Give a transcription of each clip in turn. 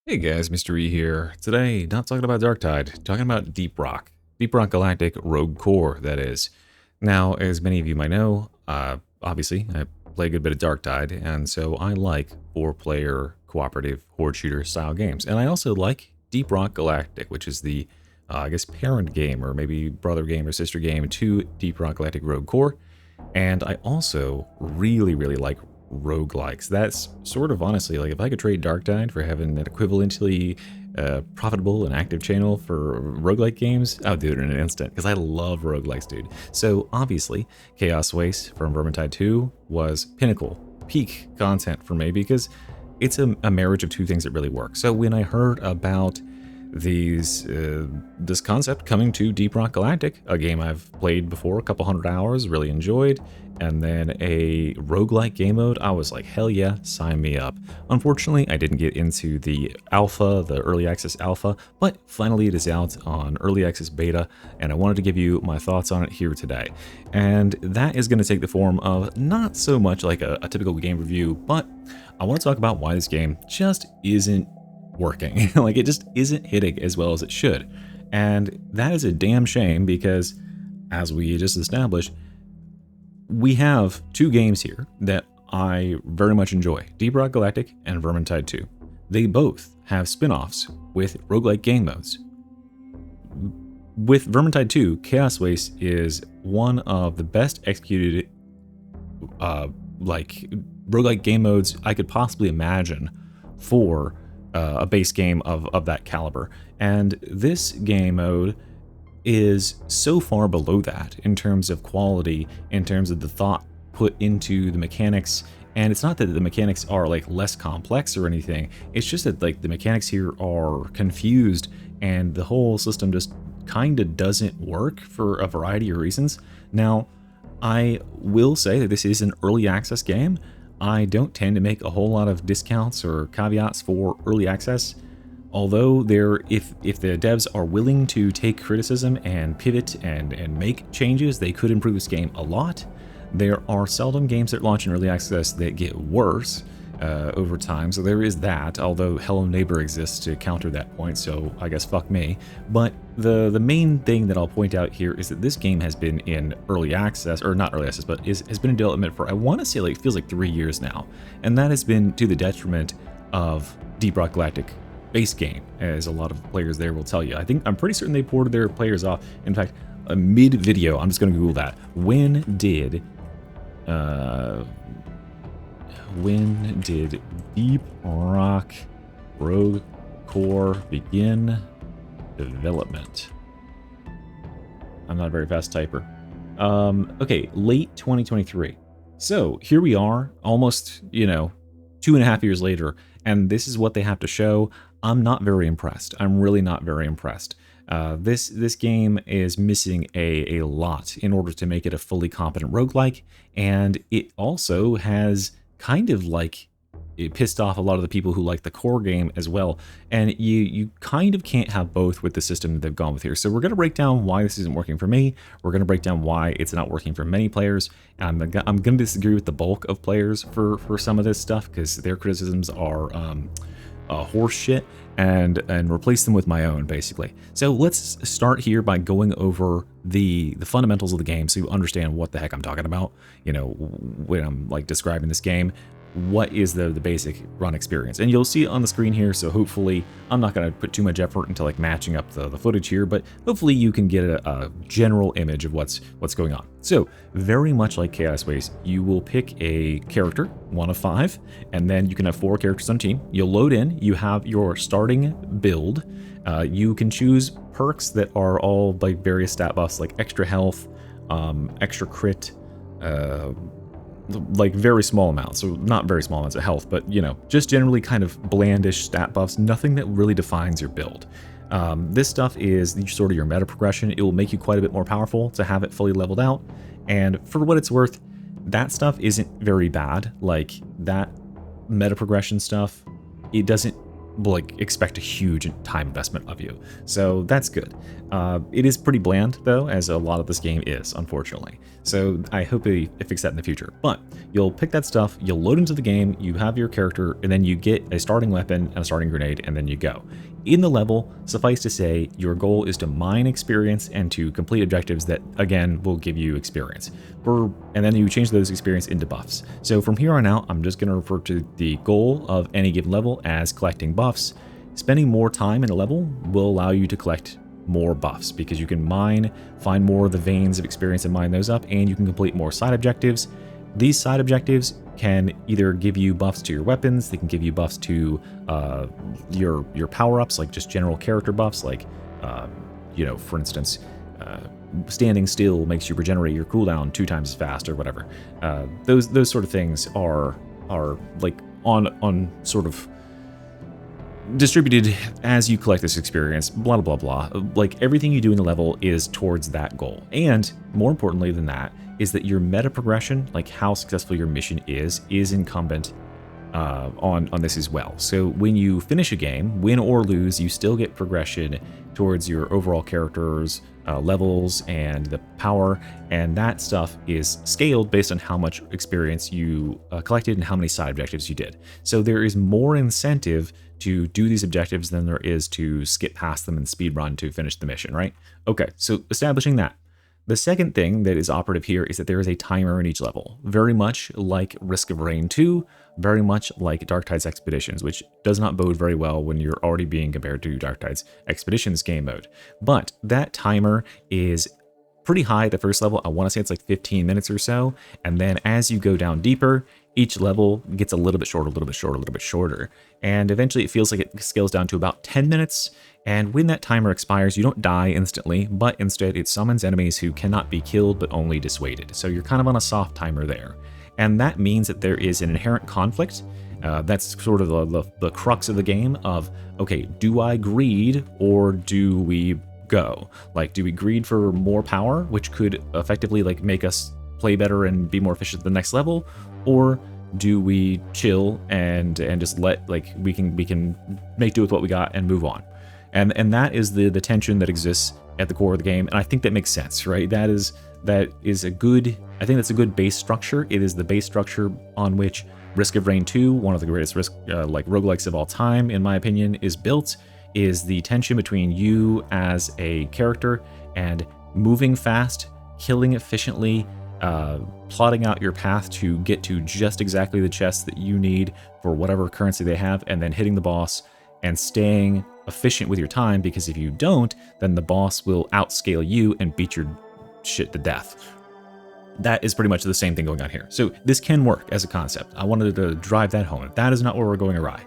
Hey guys, Mr. E here. Today, not talking about Darktide, talking about Deep Rock. Deep Rock Galactic Rogue Core, that is. Now, as many of you might know, obviously, I play a good bit of Darktide, and so I like 4-player cooperative horde shooter style games. And I also like Deep Rock Galactic, which is the, I guess, parent game, or maybe brother game or sister game to Deep Rock Galactic Rogue Core. And I also really like roguelikes. That's sort of honestly, like if I could trade Darktide for having an equivalently profitable and active channel for roguelike games, I would do it in an instant because I love roguelikes, dude. So obviously, Chaos Waste from Vermintide 2 was pinnacle, peak content for me because it's a marriage of two things that really work. So when I heard about this concept coming to Deep Rock Galactic, a game I've played before, a couple hundred hours, really enjoyed, and then a roguelike game mode, I was like, hell yeah, sign me up. Unfortunately, I didn't get into the alpha, the early access alpha, but finally it is out on early access beta, and I wanted to give you my thoughts on it here today. And that is going to take the form of not so much like a typical game review, but I want to talk about why this game just isn't working. Like, it just isn't hitting as well as it should. And that is a damn shame because, as we just established, we have two games here that I very much enjoy, Deep Rock Galactic and Vermintide 2. They both have spin-offs with roguelike game modes. With Vermintide 2, Chaos Waste is one of the best executed like roguelike game modes I could possibly imagine for a base game of that caliber. And this game mode is so far below that in terms of quality, in terms of the thought put into the mechanics. And it's not that the mechanics are like less complex or anything, it's just that like the mechanics here are confused and the whole system just kind of doesn't work for a variety of reasons. Now, I will say that this is an early access game. I don't tend to make a whole lot of discounts or caveats for early access, although if the devs are willing to take criticism and pivot and make changes, they could improve this game a lot. There are seldom games that launch in early access that get worse over time, so there is that, although Hello Neighbor exists to counter that point, so I guess fuck me. But the main thing that I'll point out here is that this game has been in early access, or not early access, but has been in development for, I want to say, like, feels like 3 years now, and that has been to the detriment of Deep Rock Galactic base game, as a lot of players there will tell you. I'm pretty certain they ported their players off. In fact, mid-video, I'm just going to Google that. When did Deep Rock Rogue Core begin development? I'm not a very fast typer. Okay, late 2023. So here we are, almost, 2.5 years later, and this is what they have to show. I'm not very impressed. I'm really not very impressed. This game is missing a lot in order to make it a fully competent roguelike, and it also has kind of like it pissed off a lot of the people who like the core game as well, and you kind of can't have both with the system that they've gone with here. So we're going to break down why this isn't working for me. We're going to break down why it's not working for many players. I'm going to disagree with the bulk of players for some of this stuff because their criticisms are horse shit, and replace them with my own, basically. So let's start here by going over the fundamentals of the game so you understand what the heck I'm talking about, when I'm like describing this game. What is the basic run experience? And you'll see it on the screen here, so hopefully I'm not going to put too much effort into like matching up the footage here, but hopefully you can get a general image of what's going on. So very much like Chaos Waste, you will pick a character, 1 of 5, and then you can have 4 characters on team. You'll load in, you have your starting build. You can choose perks that are all like various stat buffs, like extra health, extra crit, like very small amounts, so not very small amounts of health, but just generally kind of blandish stat buffs, nothing that really defines your build. This stuff is sort of your meta progression. It will make you quite a bit more powerful to have it fully leveled out, and for what it's worth, that stuff isn't very bad. Like, that meta progression stuff, it doesn't like expect a huge time investment of you. So that's good. It is pretty bland though, as a lot of this game is, unfortunately. So I hope they fix that in the future. But you'll pick that stuff, you'll load into the game, you have your character, and then you get a starting weapon and a starting grenade, and then you go. In the level, suffice to say, your goal is to mine experience and to complete objectives that, again, will give you experience. And then you change those experience into buffs. So from here on out, I'm just going to refer to the goal of any given level as collecting buffs. Spending more time in a level will allow you to collect more buffs because you can find more of the veins of experience and mine those up, and you can complete more side objectives. These side objectives can either give you buffs to your weapons, they can give you buffs to your power-ups, like just general character buffs, like, for instance, standing still makes you regenerate your cooldown 2 times as fast or whatever. Those sort of things are like on sort of distributed as you collect this experience, blah, blah, blah, blah. Like everything you do in the level is towards that goal. And more importantly than that is that your meta progression, like how successful your mission is incumbent on this as well. So when you finish a game, win or lose, you still get progression towards your overall character's levels and the power, and that stuff is scaled based on how much experience you collected and how many side objectives you did. So there is more incentive to do these objectives than there is to skip past them and speedrun to finish the mission, right? Okay, so establishing that. The second thing that is operative here is that there is a timer in each level, very much like Risk of Rain 2, very much like Darktide's Expeditions, which does not bode very well when you're already being compared to Darktide's Expeditions game mode. But that timer is pretty high at the first level. I want to say it's like 15 minutes or so, and then as you go down deeper, each level gets a little bit shorter, a little bit shorter, a little bit shorter, and eventually it feels like it scales down to about 10 minutes. And when that timer expires, you don't die instantly, but instead it summons enemies who cannot be killed but only dissuaded. So you're kind of on a soft timer there. And that means that there is an inherent conflict. That's sort of the crux of the game of, okay, do I greed or do we go? Like, do we greed for more power, which could effectively like make us play better and be more efficient at the next level? Or do we chill and just let, like, we can make do with what we got and move on? And that is the tension that exists at the core of the game, and I think that makes sense, right? That is a good, I think that's a good base structure. It is the base structure on which Risk of Rain 2, one of the greatest roguelikes of all time, in my opinion, is built, is the tension between you as a character and moving fast, killing efficiently, plotting out your path to get to just exactly the chest that you need for whatever currency they have, and then hitting the boss and staying efficient with your time, because if you don't, then the boss will outscale you and beat your shit to death. That is pretty much the same thing going on here. So this can work as a concept. I wanted to drive that home. That is not where we're going awry.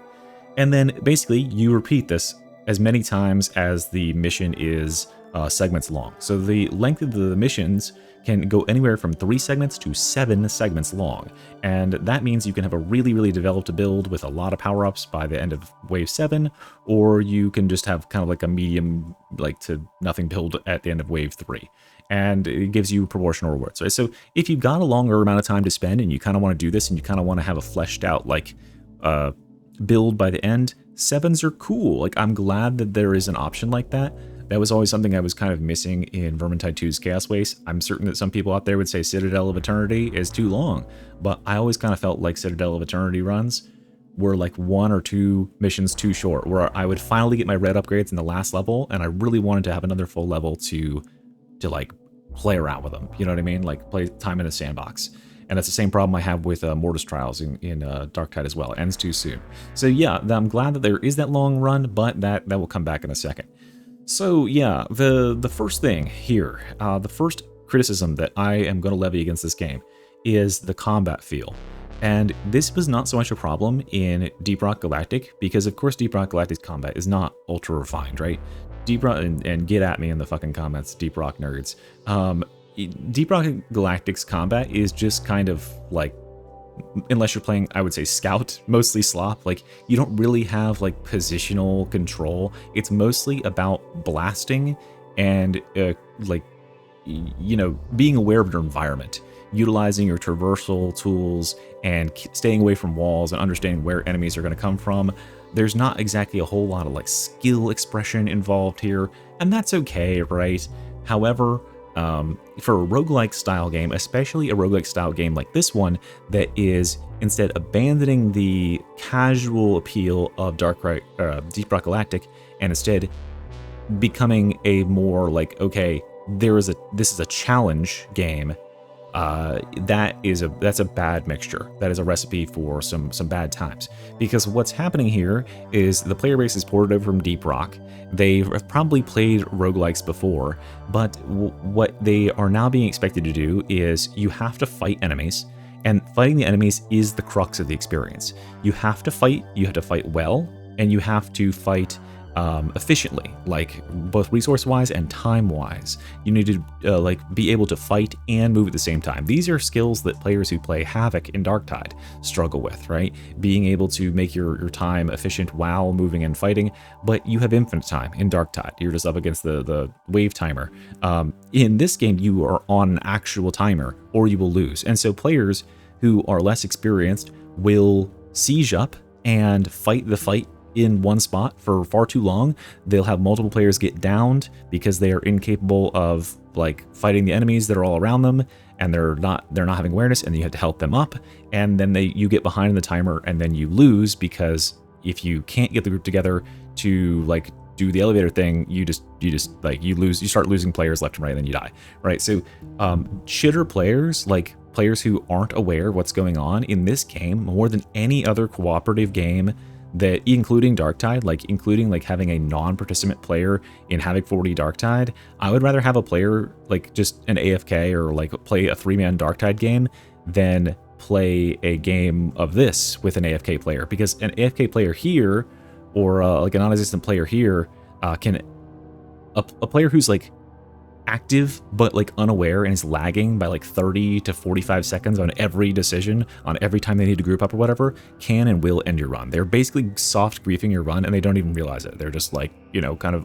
And then basically you repeat this as many times as the mission is segments long. So the length of the missions can go anywhere from 3 segments to 7 segments long. And that means you can have a really, really developed build with a lot of power-ups by the end of wave 7, or you can just have kind of like a medium, like to nothing build at the end of wave 3. And it gives you proportional rewards, right? So if you've got a longer amount of time to spend and you kind of want to do this and you kind of want to have a fleshed out like build by the end, 7s are cool. Like, I'm glad that there is an option like that. That was always something I was kind of missing in Vermintide 2's Chaos Waste. I'm certain that some people out there would say Citadel of Eternity is too long, but I always kind of felt like Citadel of Eternity runs were like 1 or 2 missions too short, where I would finally get my red upgrades in the last level, and I really wanted to have another full level to like play around with them. You know what I mean? Like play time in a sandbox. And that's the same problem I have with Mortis Trials in Darktide as well. It ends too soon. So yeah, I'm glad that there is that long run, but that will come back in a second. So yeah, the first thing here, the first criticism that I am going to levy against this game is the combat feel. And this was not so much a problem in Deep Rock Galactic, because of course Deep Rock Galactic's combat is not ultra refined, right? Deep Rock, and get at me in the fucking comments, Deep Rock nerds. Deep Rock Galactic's combat is just kind of like, unless you're playing, I would say Scout, mostly slop, like you don't really have like positional control. It's mostly about blasting and like, you know, being aware of your environment, utilizing your traversal tools and staying away from walls and understanding where enemies are going to come from. there's not exactly a whole lot of like skill expression involved here, and that's okay, right? However, for a roguelike style game, especially a roguelike style game like this one, that is instead abandoning the casual appeal of Deep Rock Galactic, and instead becoming a more like, okay, this is a challenge game. That's a bad mixture. That is a recipe for some bad times. Because what's happening here is the player base is ported over from Deep Rock. They've probably played roguelikes before, but what they are now being expected to do is you have to fight enemies, and fighting the enemies is the crux of the experience. You have to fight well, and you have to fight efficiently, like both resource-wise and time-wise. You need to like be able to fight and move at the same time. These are skills that players who play Havoc in Darktide struggle with, right? Being able to make your time efficient while moving and fighting, but you have infinite time in Darktide. You're just up against the wave timer. In this game, you are on an actual timer, or you will lose. And so players who are less experienced will siege up and fight the fight in one spot for far too long. They'll have multiple players get downed because they are incapable of like fighting the enemies that are all around them, and they're not having awareness, and you have to help them up, and then you get behind in the timer, and then you lose, because if you can't get the group together to like do the elevator thing, you lose. You start losing players left and right, and then you die, right? So shitter players, like players who aren't aware of what's going on in this game, more than any other cooperative game, that including Darktide, including having a non-participant player in Havoc 40 Darktide, I would rather have a player like just an AFK or like play a 3-man Darktide game than play a game of this with an AFK player, because an AFK player here, or like a non-existent player here, a player who's like active but like unaware and is lagging by like 30 to 45 seconds on every decision, on every time they need to group up or whatever, can and will end your run. They're basically soft griefing your run, and they don't even realize it. They're just like, kind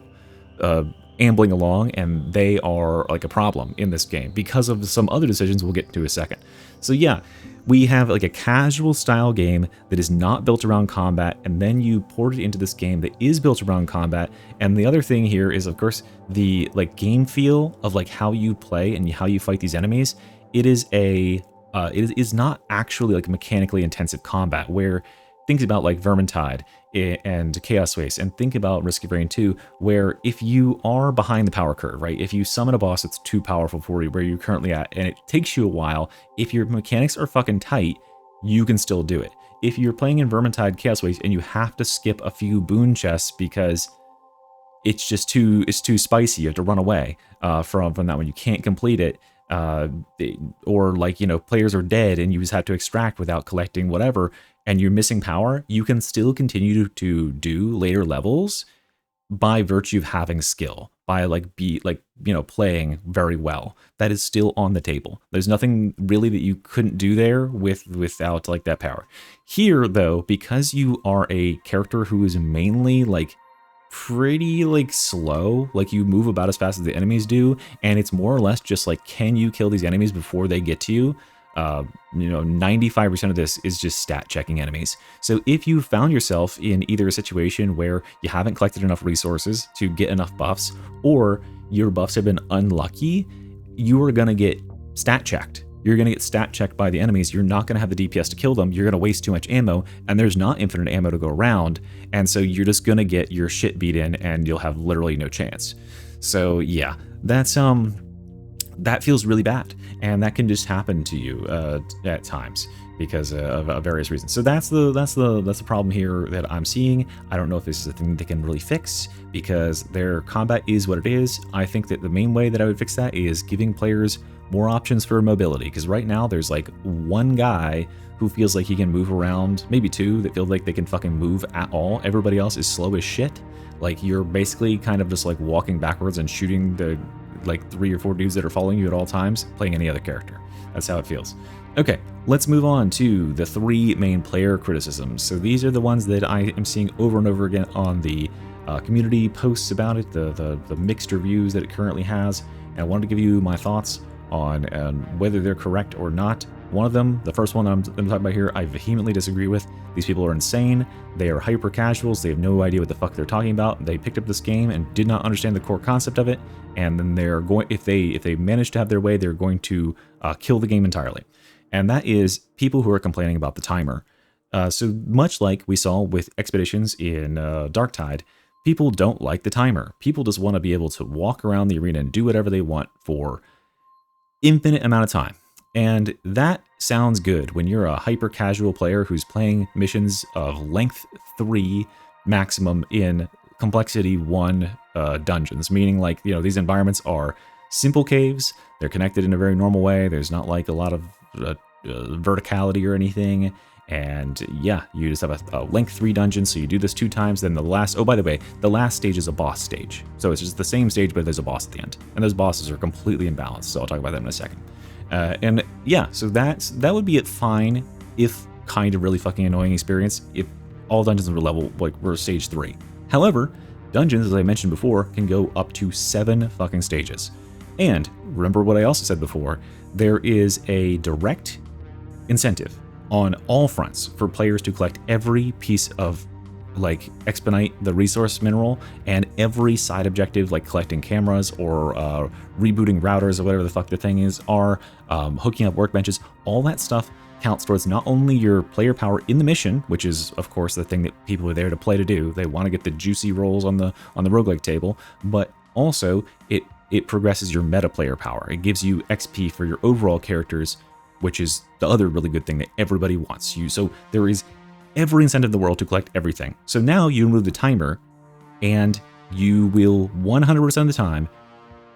of ambling along, and they are like a problem in this game because of some other decisions we'll get to in a second. So yeah, we have like a casual style game that is not built around combat, and then you port it into this game that is built around combat. And the other thing here is, of course, the like game feel of like how you play and how you fight these enemies. It is not actually like mechanically intensive combat, where think about like Vermintide and Chaos Waste, and think about Risk of Rain 2, where if you are behind the power curve, right, if you summon a boss that's too powerful for you where you're currently at, and it takes you a while, if your mechanics are fucking tight, you can still do it. If you're playing in Vermintide Chaos Waste and you have to skip a few boon chests because it's just too spicy, you have to run away from that one, you can't complete it, or like, players are dead and you just have to extract without collecting whatever, and you're missing power, you can still continue to do later levels by virtue of having skill, by playing very well. That is still on the table. There's nothing really that you couldn't do there without like that power. Here though, because you are a character who is mainly like pretty like slow, like you move about as fast as the enemies do, and it's more or less just like, can you kill these enemies before they get to you? 95% of this is just stat checking enemies. So if you found yourself in either a situation where you haven't collected enough resources to get enough buffs, or your buffs have been unlucky, you are going to get stat checked. You're going to get stat checked by the enemies. You're not going to have the DPS to kill them. You're going to waste too much ammo, and there's not infinite ammo to go around. And so you're just going to get your shit beat in, and you'll have literally no chance. So yeah, that feels really bad, and that can just happen to you at times because of various reasons. So that's the problem here that I'm seeing. I don't know if this is a thing they can really fix, because their combat is what it is. I think that the main way that I would fix that is giving players more options for mobility, because right now there's like one guy who feels like he can move around, maybe two that feel like they can fucking move at all. Everybody else is slow as shit. Like, you're basically kind of just like walking backwards and shooting the like 3 or 4 dudes that are following you at all times, playing any other character. That's how it feels. Okay, let's move on to the 3 main player criticisms. So these are the ones that I am seeing over and over again on the community posts about it, the mixed reviews that it currently has. And I wanted to give you my thoughts on whether they're correct or not. One of them, the first one that I'm talking about here, I vehemently disagree with. These people are insane. They are hyper casuals. They have no idea what the fuck they're talking about. They picked up this game and did not understand the core concept of it. And then they're going, if they manage to have their way, they're going to kill the game entirely. And that is people who are complaining about the timer. So much like we saw with expeditions in Darktide, people don't like the timer. People just want to be able to walk around the arena and do whatever they want for infinite amount of time. And that sounds good when you're a hyper casual player who's playing missions of length 3 maximum in complexity 1 dungeons, meaning like, you know, these environments are simple caves. They're connected in a very normal way. There's not like a lot of verticality or anything. And yeah, you just have a length 3 dungeon, so you do this 2 times, then the last, oh, by the way, the last stage is a boss stage. So it's just the same stage, but there's a boss at the end. And those bosses are completely imbalanced, so I'll talk about them in a second. And yeah, so that would be it fine, if kind of really fucking annoying experience, if all dungeons were level, like, were stage 3. However, dungeons, as I mentioned before, can go up to 7 fucking stages. And remember what I also said before, there is a direct incentive on all fronts for players to collect every piece of, like, expedite the resource mineral, and every side objective, like collecting cameras or rebooting routers or whatever the fuck the thing is, are hooking up workbenches. All that stuff counts towards not only your player power in the mission, which is of course the thing that people are there to play to do. They want to get the juicy rolls on the roguelike table, but also it progresses your meta player power. It gives you XP for your overall characters, which is the other really good thing that everybody wants. So there is every incentive in the world to collect everything. So now you remove the timer, and you will 100% of the time,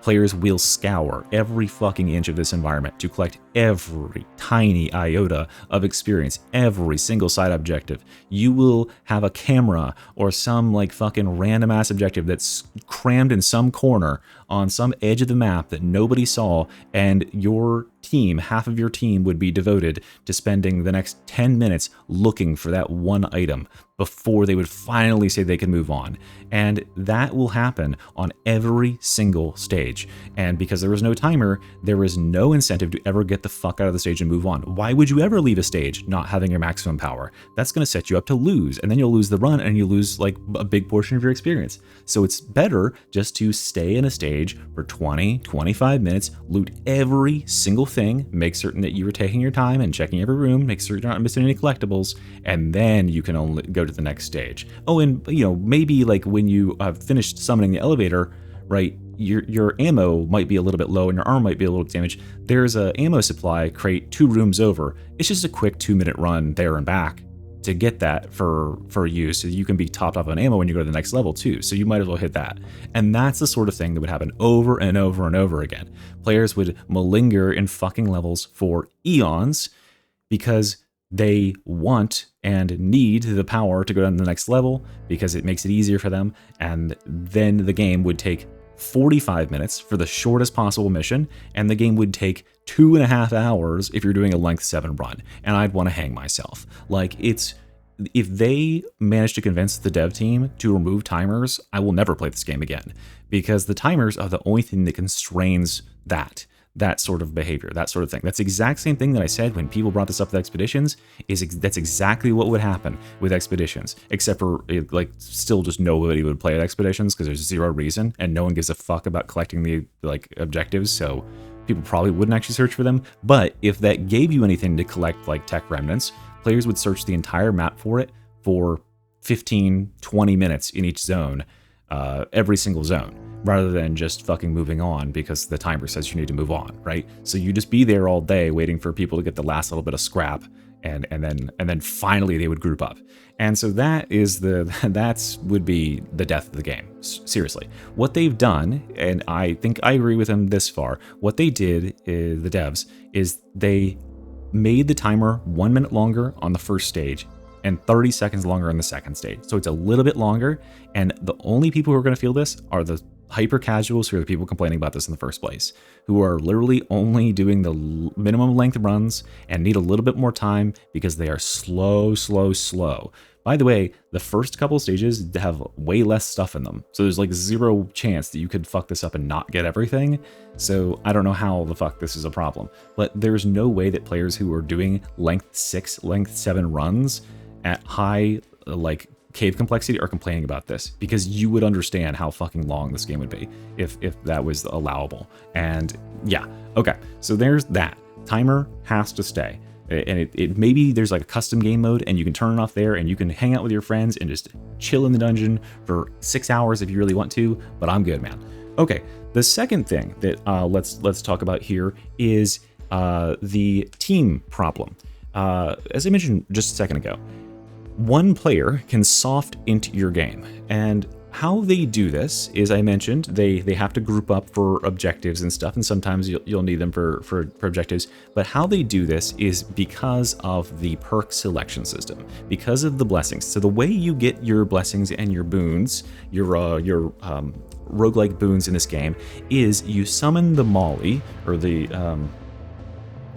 players will scour every fucking inch of this environment to collect every tiny iota of experience, every single side objective. You will have a camera or some like fucking random ass objective that's crammed in some corner on some edge of the map that nobody saw, and your team, half of your team, would be devoted to spending the next 10 minutes looking for that one item before they would finally say they can move on. And that will happen on every single stage. And because there is no timer, there is no incentive to ever get the fuck out of the stage and move on. Why would you ever leave a stage not having your maximum power? That's going to set you up to lose, and then you'll lose the run and you lose like a big portion of your experience. So it's better just to stay in a stage for 20, 25 minutes, loot every single thing, make certain that you are taking your time and checking every room, make sure you're not missing any collectibles, and then you can only go to the next stage. Oh, and you know, maybe like when you have finished summoning the elevator, right, your ammo might be a little bit low and your armor might be a little damaged. There's a ammo supply crate 2 rooms over. It's just a quick 2-minute run there and back to get that for you, so you can be topped off on ammo when you go to the next level too. So you might as well hit that. And that's the sort of thing that would happen over and over and over again. Players would malinger in fucking levels for eons because they want and need the power to go down to the next level because it makes it easier for them. And then the game would take 45 minutes for the shortest possible mission, and the game would take 2.5 hours if you're doing a length 7 run, and I'd want to hang myself. Like, it's, if they manage to convince the dev team to remove timers, I will never play this game again, because the timers are the only thing that constrains that sort of behavior, that sort of thing. That's the exact same thing that I said when people brought this up with expeditions. That's exactly what would happen with expeditions, except for like still just nobody would play at expeditions because there's zero reason and no one gives a fuck about collecting the like objectives. So people probably wouldn't actually search for them. But if that gave you anything to collect, like tech remnants, players would search the entire map for it for 15, 20 minutes in each zone, every single zone, rather than just fucking moving on because the timer says you need to move on, right? So you just be there all day waiting for people to get the last little bit of scrap, and then finally they would group up. And so that would be the death of the game. Seriously. What they've done, and I think I agree with them this far, what they did, the devs, is they made the timer 1 minute longer on the first stage and 30 seconds longer on the second stage. So it's a little bit longer, and the only people who are going to feel this are the hyper casuals, who are the people complaining about this in the first place, who are literally only doing the minimum length runs and need a little bit more time because they are slow. By the way, the first couple stages have way less stuff in them. So there's like zero chance that you could fuck this up and not get everything. So I don't know how the fuck this is a problem. But there's no way that players who are doing length 6, length 7 runs at high like cave complexity are complaining about this, because you would understand how fucking long this game would be if that was allowable. And yeah, okay, so there's that. Timer has to stay. And it maybe there's like a custom game mode and you can turn it off there and you can hang out with your friends and just chill in the dungeon for 6 hours if you really want to, but I'm good, man. Okay, the second thing that let's talk about here is the team problem. As I mentioned just a second ago, one player can soft into your game, and how they do this is, I mentioned, they have to group up for objectives and stuff, and sometimes you'll need them for objectives, but how they do this is because of the perk selection system, because of the blessings. So the way you get your blessings and your boons, your roguelike boons in this game, is you summon the Molly, or the,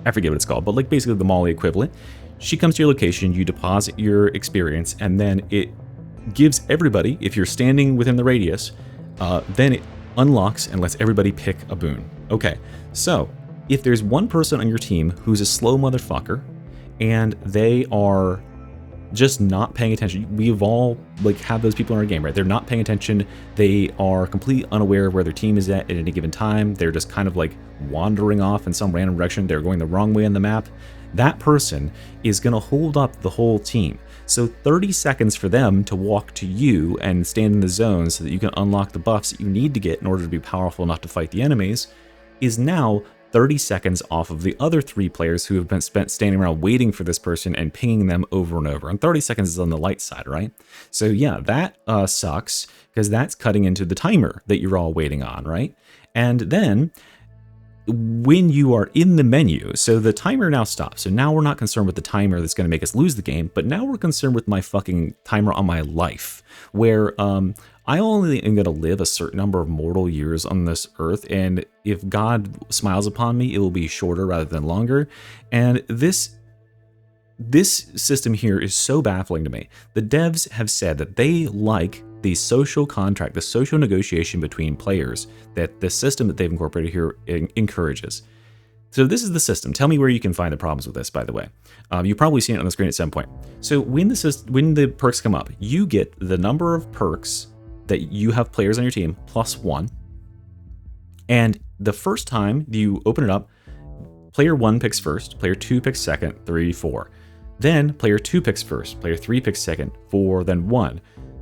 I forget what it's called, but like basically the Molly equivalent. She comes to your location, you deposit your experience, and then it gives everybody, if you're standing within the radius, then it unlocks and lets everybody pick a boon. Okay, so if there's one person on your team who's a slow motherfucker and they are just not paying attention, we've all like have those people in our game, right? They're not paying attention. They are completely unaware of where their team is at any given time. They're just kind of like wandering off in some random direction. They're going the wrong way on the map. That person is going to hold up the whole team. So 30 seconds for them to walk to you and stand in the zone so that you can unlock the buffs that you need to get in order to be powerful enough to fight the enemies is now 30 seconds off of the other 3 players who have been spent standing around waiting for this person and pinging them over and over. And 30 seconds is on the light side, right? So yeah, that sucks, because that's cutting into the timer that you're all waiting on, right? And then when you are in the menu, so the timer now stops. So now we're not concerned with the timer that's going to make us lose the game, but now we're concerned with my fucking timer on my life, where I only am going to live a certain number of mortal years on this earth, and if God smiles upon me, it will be shorter rather than longer. And this system here is so baffling to me. The devs have said that they like the social contract, the social negotiation between players that the system that they've incorporated here encourages. So this is the system. Tell me where you can find the problems with this, by the way. You've probably seen it on the screen at some point. So when the perks come up, you get the number of perks that you have players on your team plus 1. And the first time you open it up, player 1 picks first, player 2 picks second, 3, 4. Then player 2 picks first, player 3 picks second, 4, then 1.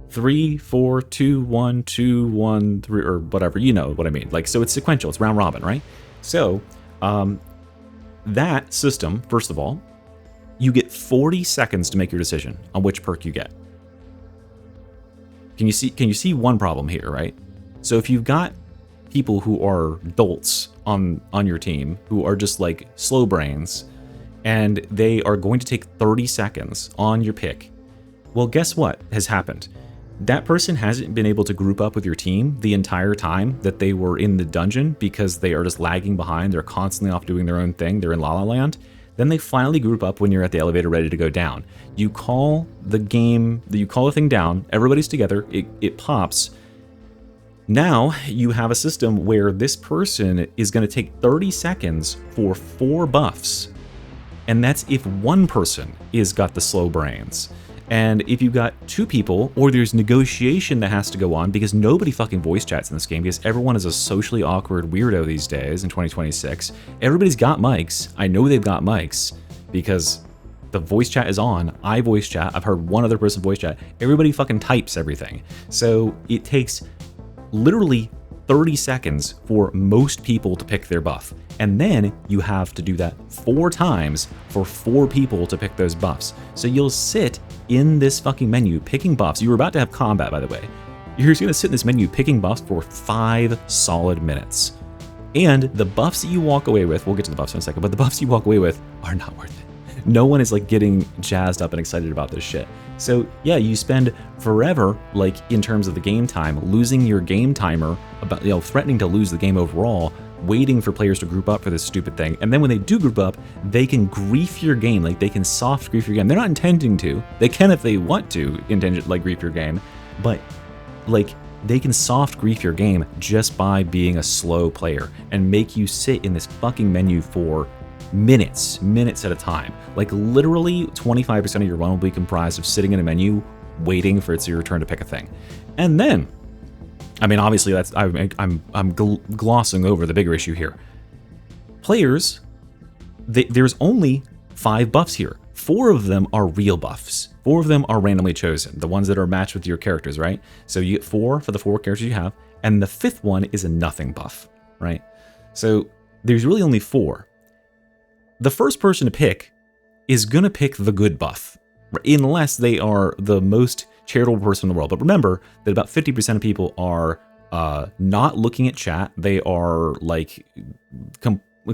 3, 4, 2, 1, 2, 1, 3, or whatever, you know what I mean. Like, so it's sequential, it's round robin, right? So that system, first of all, you get 40 seconds to make your decision on which perk you get. Can you see one problem here, right? So if you've got people who are dolts on your team, who are just like slow brains, and they are going to take 30 seconds on your pick, well, guess what has happened? That person hasn't been able to group up with your team the entire time that they were in the dungeon because they are just lagging behind. They're constantly off doing their own thing. They're in La La Land. Then they finally group up when you're at the elevator ready to go down. You call the thing down, everybody's together, it pops. Now you have a system where this person is going to take 30 seconds for 4 buffs. And that's if one person is got the slow brains. And if you've got 2 people, or there's negotiation that has to go on, because nobody fucking voice chats in this game, because everyone is a socially awkward weirdo these days in 2026. Everybody's got mics. I know they've got mics, because the voice chat is on. I voice chat. I've heard one other person voice chat. Everybody fucking types everything. So it takes literally 30 seconds for most people to pick their buff. And then you have to do that 4 times for 4 people to pick those buffs. So you'll sit in this fucking menu picking buffs. You were about to have combat, by the way. You're just going to sit in this menu picking buffs for 5 solid minutes. And the buffs that you walk away with, we'll get to the buffs in a second, but the buffs you walk away with are not worth it. No one is like getting jazzed up and excited about this shit. So yeah, you spend forever, like in terms of the game time, losing your game timer, about, threatening to lose the game overall, waiting for players to group up for this stupid thing. And then when they do group up, they can grief your game. Like, they can soft grief your game. They're not intending to. They can if they want to grief your game. But, like, they can soft grief your game just by being a slow player and make you sit in this fucking menu for minutes at a time. Like, literally 25% of your run will be comprised of sitting in a menu waiting for it's your turn to pick a thing. And then, I mean, obviously that's I'm glossing over the bigger issue here. Players, there's only 5 buffs here. 4 of them are real buffs. 4 of them are randomly chosen, the ones that are matched with your characters, right? So you get 4 for the 4 characters you have, and the 5th one is a nothing buff, right? So there's really only 4. The first person to pick is gonna pick the good buff, unless they are the most charitable person in the world. But remember that about 50% of people are not looking at chat. They are like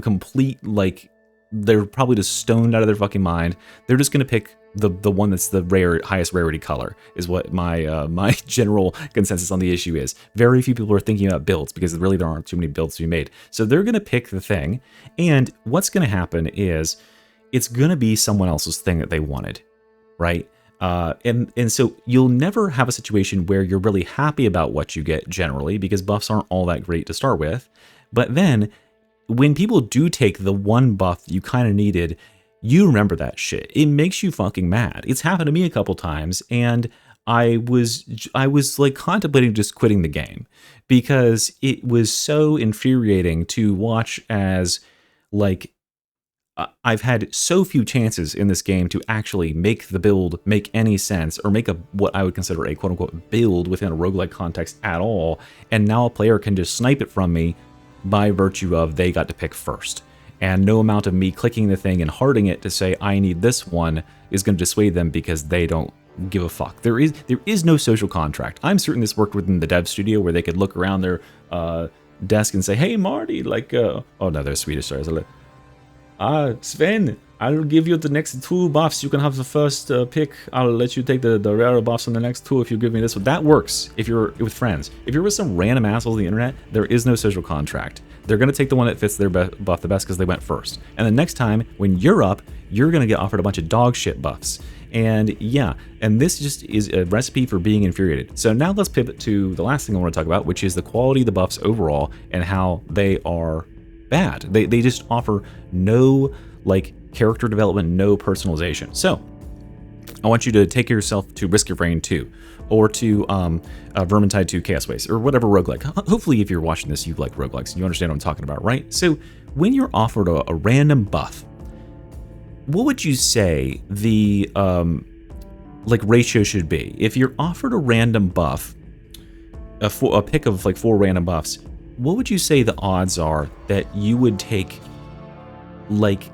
complete, like, they're probably just stoned out of their fucking mind. They're just gonna pick the one that's the highest rarity color, is what my my general consensus on the issue is. Very few people are thinking about builds because really there aren't too many builds to be made. So they're gonna pick the thing, and what's gonna happen is it's gonna be someone else's thing that they wanted, right? And so you'll never have a situation where you're really happy about what you get generally, because buffs aren't all that great to start with. But then when people do take the one buff you kind of needed, you remember that shit. It makes you fucking mad. It's happened to me a couple times, and I was like contemplating just quitting the game because it was so infuriating to watch as, like, I've had so few chances in this game to actually make the build make any sense, or make what I would consider a quote-unquote build within a roguelike context at all, and now a player can just snipe it from me by virtue of they got to pick first. And no amount of me clicking the thing and harding it to say I need this one is going to dissuade them, because they don't give a fuck. There is no social contract. I'm certain this worked within the dev studio, where they could look around their desk and say, hey Marty, like, oh no, they're Swedish, sorry. Sven, I'll give you the next 2 buffs. You can have the first pick. I'll let you take the rarer buffs on the next 2 if you give me this one. That works if you're with friends. If you're with some random asshole on the internet, there is no social contract. They're going to take the one that fits their buff the best because they went first. And the next time, when you're up, you're going to get offered a bunch of dog shit buffs. And yeah, and this just is a recipe for being infuriated. So now let's pivot to the last thing I want to talk about, which is the quality of the buffs overall and how they are bad. They just offer no, like, character development, no personalization. So I want you to take yourself to Risk Your Brain 2, or to Vermintide 2 Chaos Waste, or whatever roguelike. Hopefully if you're watching this, you like roguelikes and you understand what I'm talking about, right? So when you're offered a random buff, what would you say the like ratio should be? If you're offered a random buff, a pick of like 4 random buffs, what would you say the odds are that you would take, like,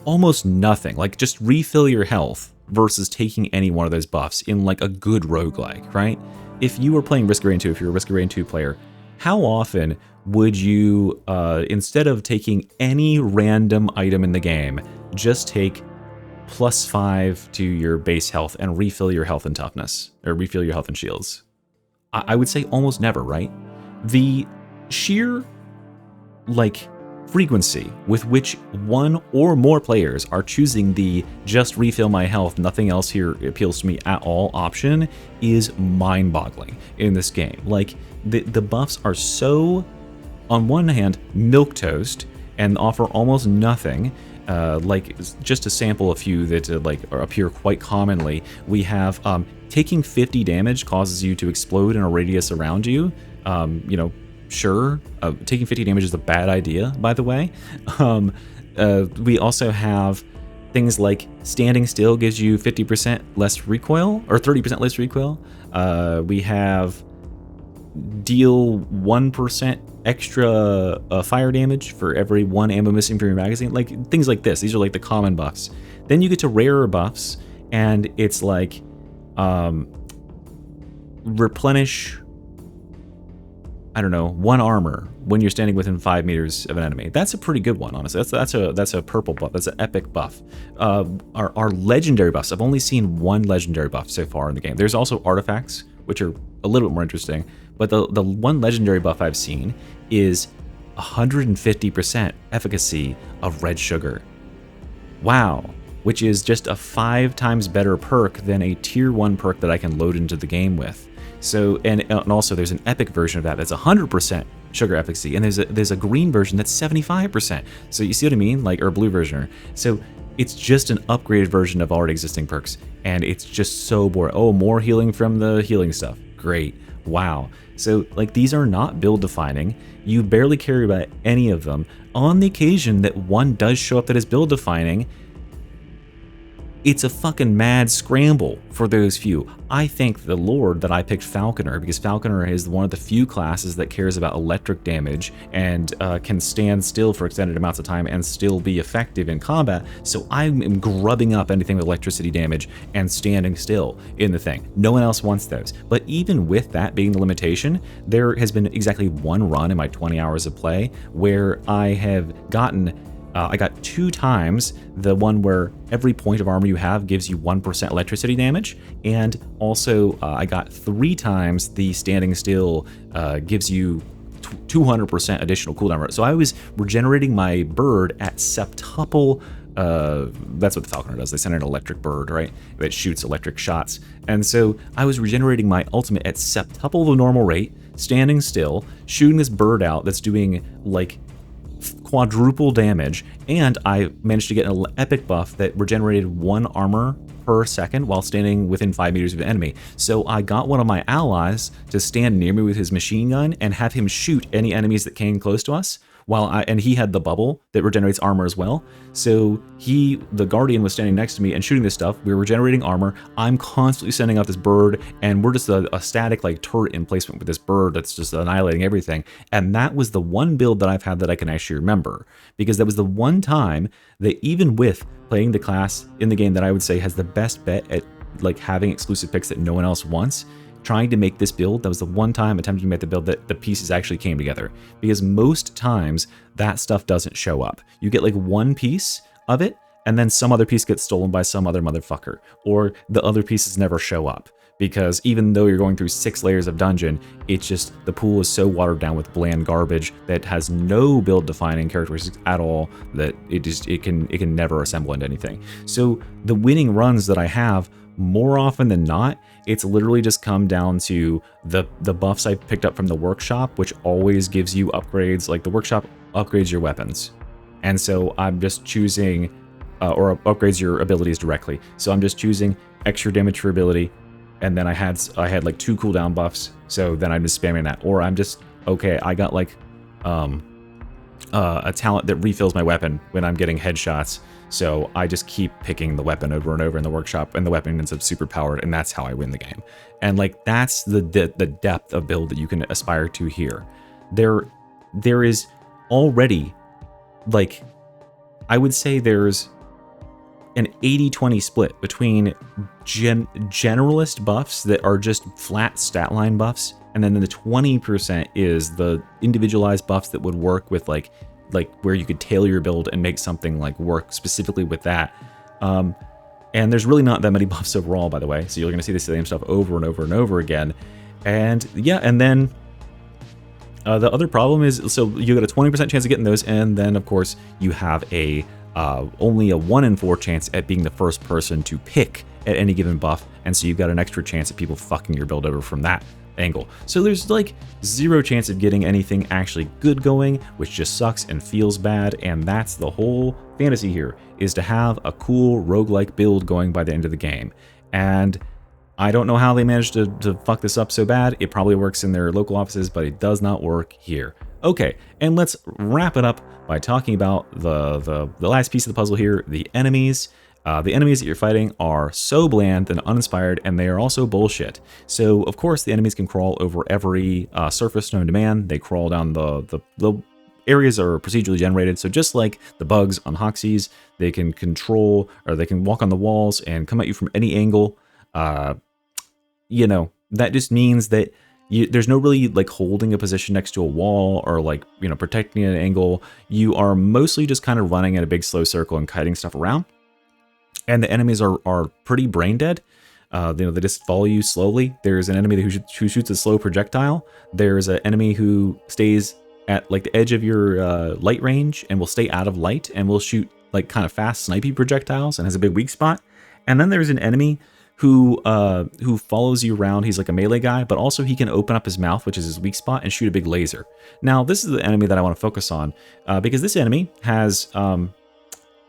almost nothing, like just refill your health, versus taking any one of those buffs in like a good roguelike, right? If you were playing Risk Your Brain 2, if you're a Risk Your Brain 2 player, how often would you, instead of taking any random item in the game, just take +5 to your base health and refill your health and toughness, or refill your health and shields? I would say almost never, right? The sheer, like, frequency with which one or more players are choosing the just refill my health, nothing else here appeals to me at all option is mind-boggling in this game. Like, the buffs are so, on one hand, milquetoast and offer almost nothing. Like, just to sample a few that like appear quite commonly, we have taking 50 damage causes you to explode in a radius around you. You know, sure, taking 50 damage is a bad idea, by the way. We also have things like standing still gives you 50% less recoil, or 30% less recoil. We have deal 1% extra fire damage for every 1 ammo missing from your magazine, like things like this. These are like the common buffs. Then you get to rarer buffs, and it's like replenish, I don't know, 1 armor when you're standing within 5 meters of an enemy. That's a pretty good one, honestly. That's a purple buff. That's an epic buff. Our legendary buffs, I've only seen 1 legendary buff so far in the game. There's also artifacts, which are a little bit more interesting, but the one legendary buff I've seen is 150% efficacy of red sugar. Wow, which is just a 5 times better perk than a tier 1 perk that I can load into the game with. So, and also there's an epic version of that that's 100% sugar efficacy, and there's a green version that's 75%. So you see what I mean? Like, or blue version. So it's just an upgraded version of already existing perks, and it's just so boring. Oh, more healing from the healing stuff. Great. Wow. So, like, these are not build defining. You barely care about any of them. On the occasion that one does show up that is build defining, it's a fucking mad scramble for those few. I thank the Lord that I picked Falconer, because Falconer is one of the few classes that cares about electric damage and can stand still for extended amounts of time and still be effective in combat. So I'm grubbing up anything with electricity damage and standing still in the thing. No one else wants those. But even with that being the limitation, there has been exactly one run in my 20 hours of play where I have gotten I got 2 times the one where every point of armor you have gives you 1% electricity damage, and also I got 3 times the standing still gives you 200% additional cooldown. So I was regenerating my bird at septuple. That's what the Falconer does. They send an electric bird, right, that shoots electric shots. And so I was regenerating my ultimate at septuple the normal rate, standing still, shooting this bird out that's doing like quadruple damage, and I managed to get an epic buff that regenerated 1 armor per second while standing within 5 meters of the enemy. So I got one of my allies to stand near me with his machine gun and have him shoot any enemies that came close to us, and he had the bubble that regenerates armor as well. So the Guardian was standing next to me and shooting this stuff. We were regenerating armor. I'm constantly sending out this bird, and we're just a static like turret emplacement with this bird that's just annihilating everything. And that was the one build that I've had that I can actually remember, because that was the one time that, even with playing the class in the game that I would say has the best bet at like having exclusive picks that no one else wants, trying to make this build, that was the one time attempting to make the build that the pieces actually came together. Because most times that stuff doesn't show up. You get like one piece of it, and then some other piece gets stolen by some other motherfucker, or the other pieces never show up. Because even though you're going through 6 layers of dungeon, it's just the pool is so watered down with bland garbage that has no build defining characteristics at all that it can never assemble into anything. So the winning runs that I have, more often than not, it's literally just come down to the buffs I picked up from the workshop, which always gives you upgrades. Like, the workshop upgrades your weapons, and so I'm just choosing or upgrades your abilities directly. So I'm just choosing extra damage for ability, and then I had like 2 cooldown buffs, so then I'm just spamming that. Or I'm just, okay, I got like a talent that refills my weapon when I'm getting headshots, so I just keep picking the weapon over and over in the workshop, and the weapon ends up super powered, and that's how I win the game. And like, that's the depth of build that you can aspire to here. There is already, like, I would say there's an 80-20 split between generalist buffs that are just flat stat line buffs, and then the 20% is the individualized buffs that would work with like where you could tailor your build and make something like work specifically with that. And there's really not that many buffs overall, by the way, so you're going to see the same stuff over and over and over again. And yeah, and then the other problem is, so you get a 20% chance of getting those, and then of course you have a only a 1 in 4 chance at being the first person to pick at any given buff, and so you've got an extra chance of people fucking your build over from that angle. So there's like 0 chance of getting anything actually good going, which just sucks and feels bad. And that's the whole fantasy here, is to have a cool roguelike build going by the end of the game. And I don't know how they managed to fuck this up so bad. It probably works in their local offices, but it does not work here. Okay, and let's wrap it up by talking about the last piece of the puzzle here, the enemies. The enemies that you're fighting are so bland and uninspired, and they are also bullshit. So, of course, the enemies can crawl over every surface known to man. They crawl down the areas are procedurally generated. So just like the bugs on Hoxies, they can control, or they can walk on the walls and come at you from any angle. You know, that just means that there's no really like holding a position next to a wall or like, you know, protecting an angle. You are mostly just kind of running in a big slow circle and kiting stuff around. And the enemies are pretty brain dead. They just follow you slowly. There's an enemy who shoots a slow projectile. There's an enemy who stays at like the edge of your light range and will stay out of light and will shoot like kind of fast snipey projectiles and has a big weak spot. And then there's an enemy who follows you around. He's like a melee guy, but also he can open up his mouth, which is his weak spot, and shoot a big laser. Now, this is the enemy that I want to focus on because this enemy has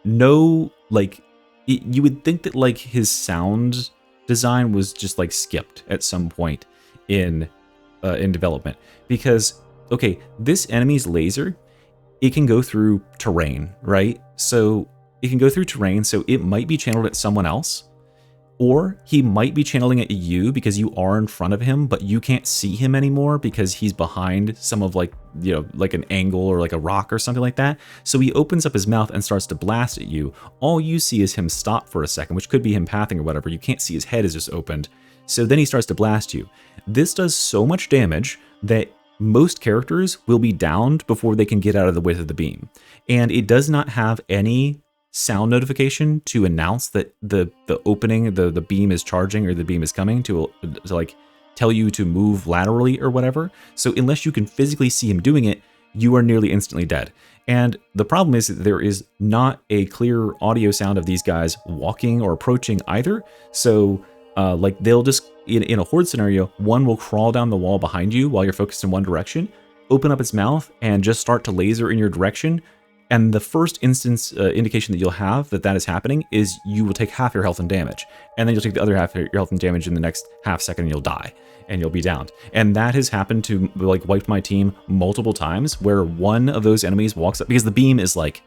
no, like, you would think that like his sound design was just like skipped at some point in development, because okay, this enemy's laser, it can go through terrain, right? So it can go through terrain, so it might be channeled at someone else, or he might be channeling at you because you are in front of him, but you can't see him anymore because he's behind some of like, you know, like an angle or like a rock or something like that. So he opens up his mouth and starts to blast at you. All you see is him stop for a second, which could be him pathing or whatever. You can't see his head is just opened. So then he starts to blast you. This does so much damage that most characters will be downed before they can get out of the width of the beam. And it does not have any sound notification to announce that the opening, the beam is charging or the beam is coming to like tell you to move laterally or whatever. So unless you can physically see him doing it, you are nearly instantly dead. And the problem is that there is not a clear audio sound of these guys walking or approaching either. So like they'll just, in a horde scenario, one will crawl down the wall behind you while you're focused in one direction, open up its mouth and just start to laser in your direction. And the first instance indication that you'll have that that is happening is you will take half your health and damage. And then you'll take the other half of your health and damage in the next half second and you'll die. And you'll be downed. And that has happened to like wiped my team multiple times where one of those enemies walks up, because the beam is like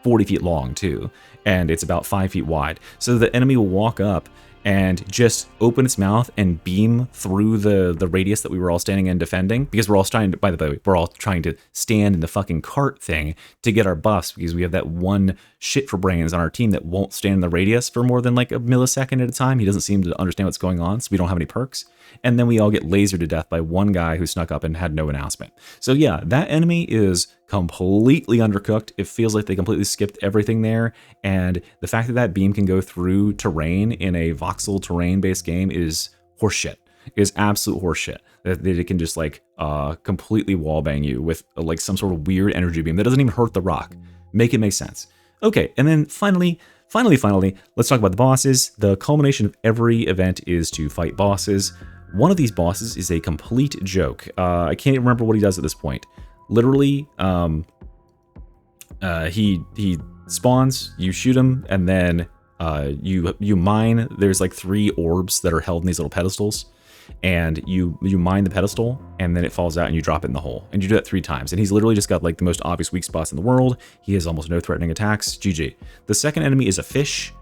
40 feet long too. And it's about 5 feet wide. So the enemy will walk up and just open its mouth and beam through the radius that we were all standing in defending, because we're all trying to, by the way, we're all trying to stand in the fucking cart thing to get our buffs, because we have that one shit for brains on our team that won't stand in the radius for more than like a millisecond at a time. He doesn't seem to understand what's going on, so we don't have any perks. And then we all get lasered to death by one guy who snuck up and had no announcement. So yeah, that enemy is completely undercooked. It feels like they completely skipped everything there. And the fact that that beam can go through terrain in a voxel terrain-based game is horseshit. It is absolute horseshit. That it can just like completely wallbang you with like some sort of weird energy beam that doesn't even hurt the rock. Make it make sense. Okay, and then finally, let's talk about the bosses. The culmination of every event is to fight bosses. One of these bosses is a complete joke. I can't even remember what he does at this point. Literally, he spawns, you shoot him, and then you mine. There's like 3 orbs that are held in these little pedestals, and you mine the pedestal, and then it falls out and you drop it in the hole. And you do that 3 times. And he's literally just got like the most obvious weak spots in the world. He has almost no threatening attacks. GG. The second enemy is a fish.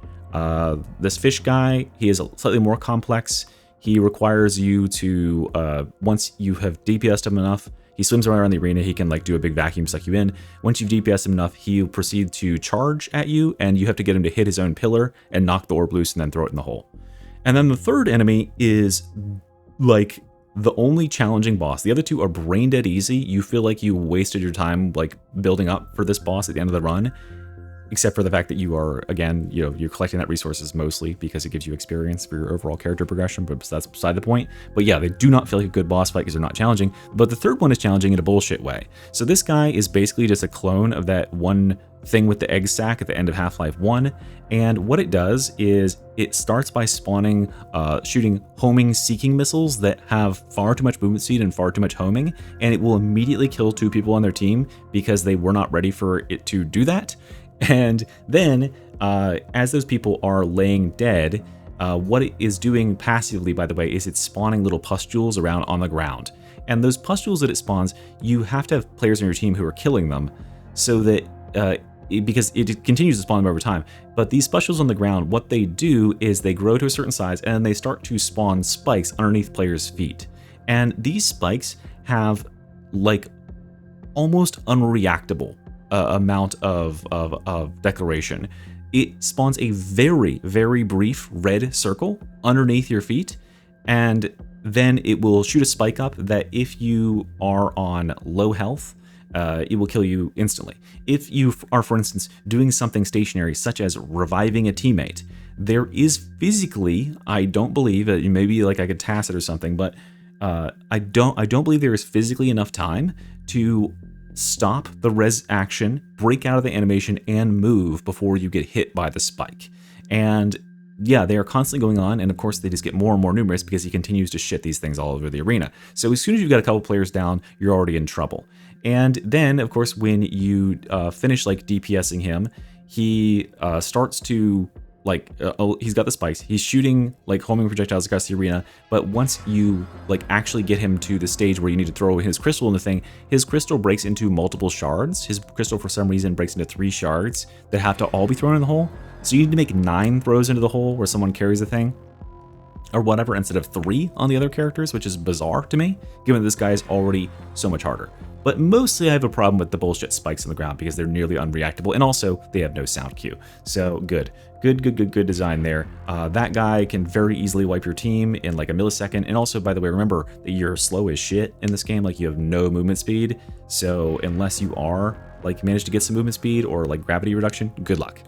This fish guy, he is slightly more complex. He requires you to, once you have DPS'd him enough, he swims around the arena, he can like do a big vacuum, suck you in. Once you've DPS'd him enough, he'll proceed to charge at you, and you have to get him to hit his own pillar and knock the orb loose and then throw it in the hole. And then the third enemy is like the only challenging boss. The other 2 are brain dead easy. You feel like you wasted your time like building up for this boss at the end of the run. Except for the fact that you are, again, you know, you're collecting that resources mostly because it gives you experience for your overall character progression, but that's beside the point. But yeah, they do not feel like a good boss fight because they're not challenging. But the third one is challenging in a bullshit way. So this guy is basically just a clone of that one thing with the egg sack at the end of Half-Life 1. And what it does is it starts by spawning, shooting homing seeking missiles that have far too much movement speed and far too much homing. And it will immediately kill 2 people on their team because they were not ready for it to do that. And then, as those people are laying dead, what it is doing passively, by the way, is it's spawning little pustules around on the ground. And those pustules that it spawns, you have to have players on your team who are killing them, so that because it continues to spawn them over time. But these pustules on the ground, what they do is they grow to a certain size, and they start to spawn spikes underneath players' feet. And these spikes have like almost unreactable amount of declaration. It spawns a very, very brief red circle underneath your feet, and then it will shoot a spike up that if you are on low health, it will kill you instantly. If you are, for instance, doing something stationary, such as reviving a teammate, there is physically, I don't believe, maybe like I could task it or something, but I don't believe there is physically enough time to stop the res action, break out of the animation, and move before you get hit by the spike. And yeah, they are constantly going on, and of course they just get more and more numerous because he continues to shit these things all over the arena. So as soon as you've got a couple players down, you're already in trouble. And then, of course, when you finish like DPSing him, he starts to he's got the spikes. He's shooting like homing projectiles across the arena, but once you like actually get him to the stage where you need to throw his crystal in the thing, his crystal breaks into multiple shards. His crystal for some reason breaks into 3 shards that have to all be thrown in the hole. So you need to make 9 throws into the hole where someone carries the thing, or whatever, instead of 3 on the other characters, which is bizarre to me, given that this guy is already so much harder. But mostly I have a problem with the bullshit spikes on the ground because they're nearly unreactable, and also they have no sound cue. So good design there. That guy can very easily wipe your team in like a millisecond. And also, by the way, remember that you're slow as shit in this game. Like, you have no movement speed. So unless you are like manage to get some movement speed or like gravity reduction, good luck.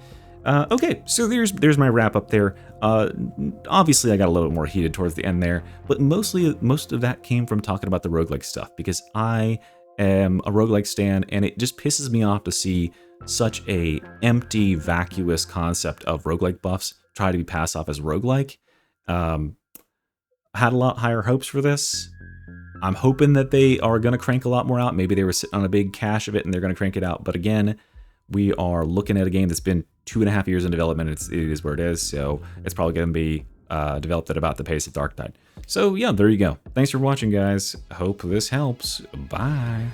Okay, so there's my wrap up there. Obviously, I got a little bit more heated towards the end there, but most of that came from talking about the roguelike stuff, because I am a roguelike stan, and it just pisses me off to see such a empty, vacuous concept of roguelike buffs try to be passed off as roguelike. Had a lot higher hopes for this. I'm hoping that they are going to crank a lot more out. Maybe they were sitting on a big cache of it and they're going to crank it out. But again, we are looking at a game that's been 2.5 years in development. It is where it is, so it's probably going to be developed at about the pace of Dark Tide. So yeah, there you go. Thanks for watching, guys. Hope this helps. Bye.